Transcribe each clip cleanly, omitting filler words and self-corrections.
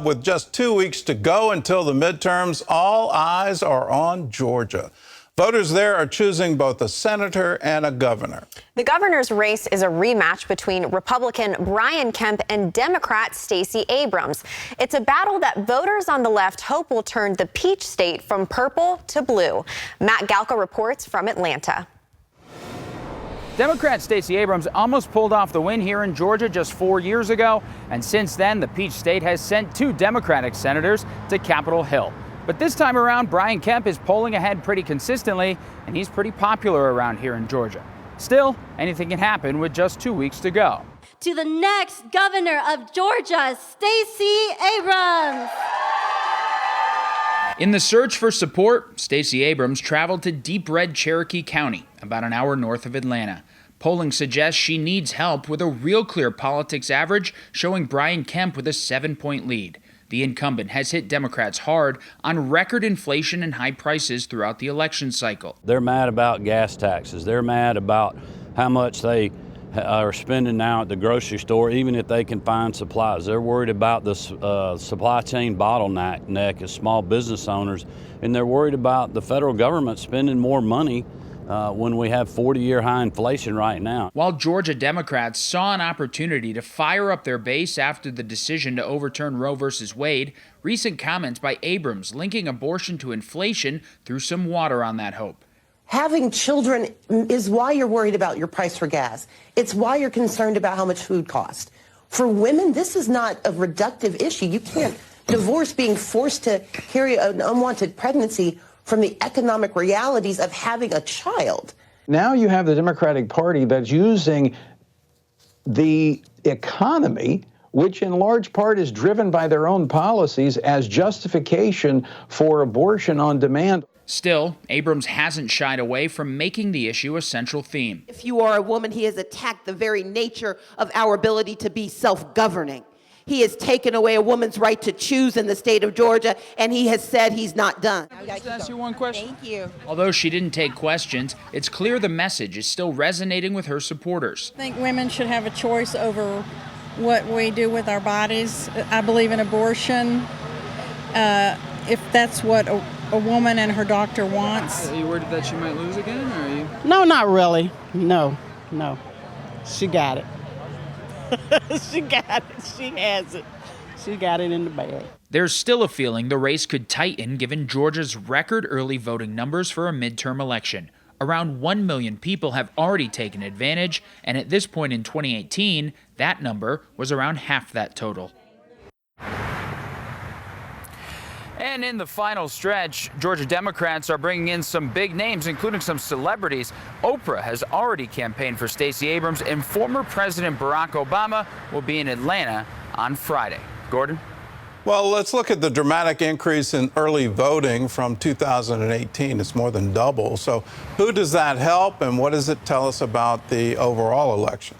With just 2 weeks to go until the midterms, all eyes are on Georgia. Voters there are choosing both a senator and a governor. The governor's race is a rematch between Republican Brian Kemp and Democrat Stacey Abrams. It's a battle that voters on the left hope will turn the Peach State from purple to blue. Matt Galka reports from Atlanta. Democrat Stacey Abrams almost pulled off the win here in Georgia just 4 years ago, and since then, the Peach State has sent 2 Democratic senators to Capitol Hill. But this time around, Brian Kemp is polling ahead pretty consistently, and he's pretty popular around here in Georgia. Still, anything can happen with just 2 weeks to go. To the next governor of Georgia, Stacey Abrams. In the search for support, Stacey Abrams traveled to deep red Cherokee County, about an hour north of Atlanta. Polling suggests she needs help with a real clear politics average showing Brian Kemp with a 7-point lead. The incumbent has hit Democrats hard on record inflation and high prices throughout the election cycle. They're mad about gas taxes. They're mad about how much they are spending now at the grocery store, even if they can find supplies. They're worried about the supply chain bottleneck as small business owners, and they're worried about the federal government spending more money when we have 40-year high inflation right now. While Georgia Democrats saw an opportunity to fire up their base after the decision to overturn Roe v. Wade, recent comments by Abrams linking abortion to inflation threw some water on that hope. Having children is why you're worried about your price for gas. It's why you're concerned about how much food costs. For women, this is not a reductive issue. You can't divorce being forced to carry an unwanted pregnancy from the economic realities of having a child. Now you have the Democratic Party that's using the economy, which in large part is driven by their own policies, as justification for abortion on demand. Still, Abrams hasn't shied away from making the issue a central theme. If you are a woman, he has attacked the very nature of our ability to be self-governing. He has taken away a woman's right to choose in the state of Georgia, and he has said he's not done. Can I just ask you one question? Thank you. Although she didn't take questions, it's clear the message is still resonating with her supporters. I think women should have a choice over what we do with our bodies. I believe in abortion. If that's what a woman and her doctor wants. Are you worried that she might lose again, or are you? No, not really. No. She got it. She got it. She has it. She got it in the bag. There's still a feeling the race could tighten given Georgia's record early voting numbers for a midterm election. Around 1 million people have already taken advantage, and at this point in 2018, that number was around half that total. And in the final stretch, Georgia Democrats are bringing in some big names, including some celebrities. Oprah has already campaigned for Stacey Abrams, and former President Barack Obama will be in Atlanta on Friday. Gordon? Well, let's look at the dramatic increase in early voting from 2018. It's more than double. So who does that help, and what does it tell us about the overall election?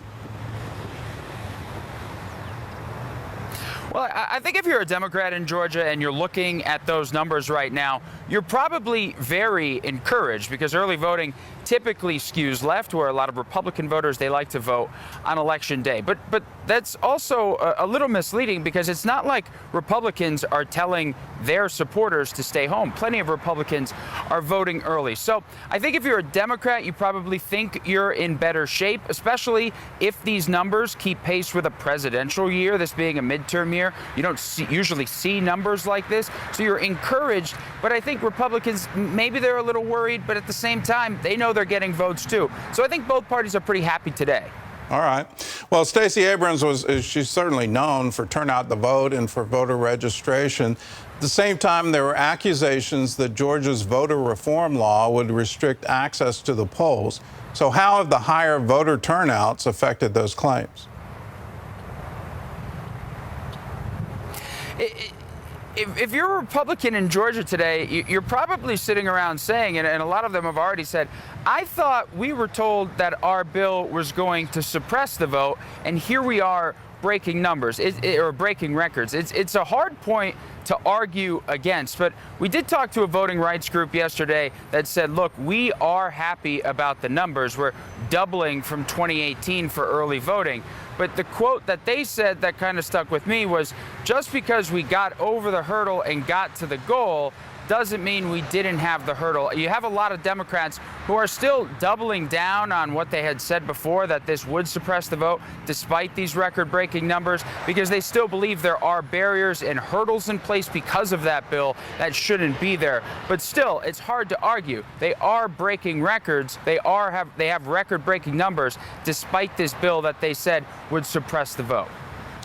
Well, I think if you're a Democrat in Georgia and you're looking at those numbers right now, you're probably very encouraged because early voting typically skews left, where a lot of Republican voters, they like to vote on Election Day. But that's also a little misleading because it's not like Republicans are telling their supporters to stay home. Plenty of Republicans are voting early. So I think if you're a Democrat, you probably think you're in better shape, especially if these numbers keep pace with a presidential year, this being a midterm year. You don't usually see numbers like this, so you're encouraged. But I think Republicans, maybe they're a little worried, but at the same time, they know they're getting votes too. So I think both parties are pretty happy today. All right. Well, Stacey Abrams she's certainly known for turnout the vote and for voter registration. At the same time, there were accusations that Georgia's voter reform law would restrict access to the polls. So how have the higher voter turnouts affected those claims? If you're a Republican in Georgia today, you're probably sitting around saying, and a lot of them have already said, I thought we were told that our bill was going to suppress the vote, and here we are breaking numbers, or breaking records. It's a hard point to argue against, but we did talk to a voting rights group yesterday that said, look, we are happy about the numbers. We're doubling from 2018 for early voting. But the quote that they said that kind of stuck with me was, just because we got over the hurdle and got to the goal doesn't mean we didn't have the hurdle. You have a lot of Democrats who are still doubling down on what they had said before, that this would suppress the vote despite these record-breaking numbers, because they still believe there are barriers and hurdles in place because of that bill that shouldn't be there. But still, it's hard to argue. They are breaking records. They have record-breaking numbers despite this bill that they said would suppress the vote.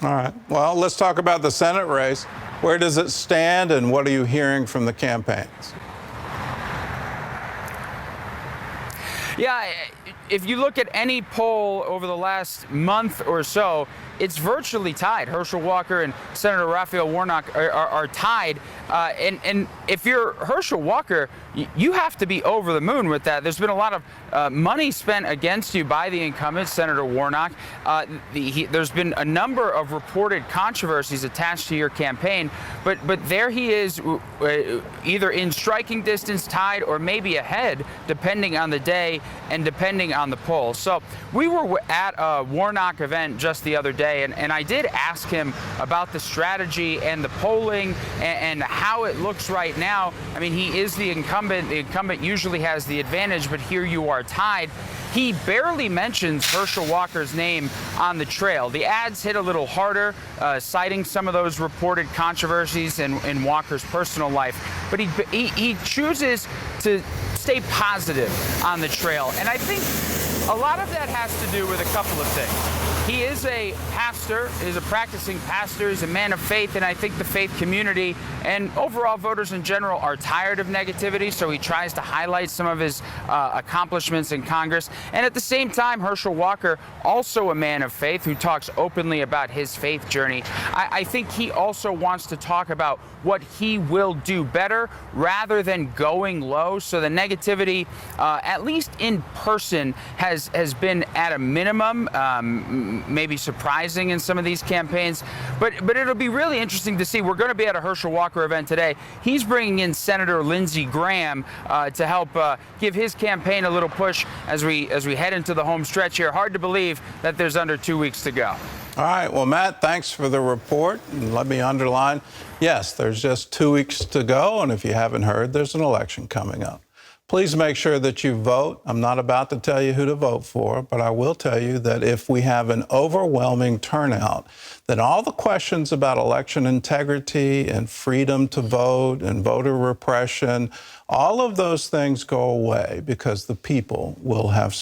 All right. Well, let's talk about the Senate race. Where does it stand, and what are you hearing from the campaigns? Yeah, if you look at any poll over the last month or so, it's virtually tied. Herschel Walker and Senator Raphael Warnock are tied. And if you're Herschel Walker, you have to be over the moon with that. There's been a lot of money spent against you by the incumbent, Senator Warnock. There's been a number of reported controversies attached to your campaign, but there he is, either in striking distance, tied, or maybe ahead, depending on the day and depending on the poll. So we were at a Warnock event just the other day, and I did ask him about the strategy and the polling and how it looks right now. I mean, he is the incumbent. The incumbent usually has the advantage, but here you are tied. He barely mentions Herschel Walker's name on the trail. The ads hit a little harder, citing some of those reported controversies in Walker's personal life. But he chooses to stay positive on the trail. And I think a lot of that has to do with a couple of things. He is a pastor, is a practicing pastor, he's a man of faith, and I think the faith community and overall voters in general are tired of negativity, so he tries to highlight some of his accomplishments in Congress. And at the same time, Herschel Walker, also a man of faith who talks openly about his faith journey. I think he also wants to talk about what he will do better rather than going low. So the negativity, at least in person, has been at a minimum, maybe surprising in some of these campaigns. But it'll be really interesting to see. We're going to be at a Herschel Walker event today. He's bringing in Senator Lindsey Graham to help give his campaign a little push as we head into the home stretch here. Hard to believe that there's under 2 weeks to go. All right. Well, Matt, thanks for the report. And let me underline, yes, there's just 2 weeks to go. And if you haven't heard, there's an election coming up. Please make sure that you vote. I'm not about to tell you who to vote for, but I will tell you that if we have an overwhelming turnout, then all the questions about election integrity and freedom to vote and voter repression, all of those things go away because the people will have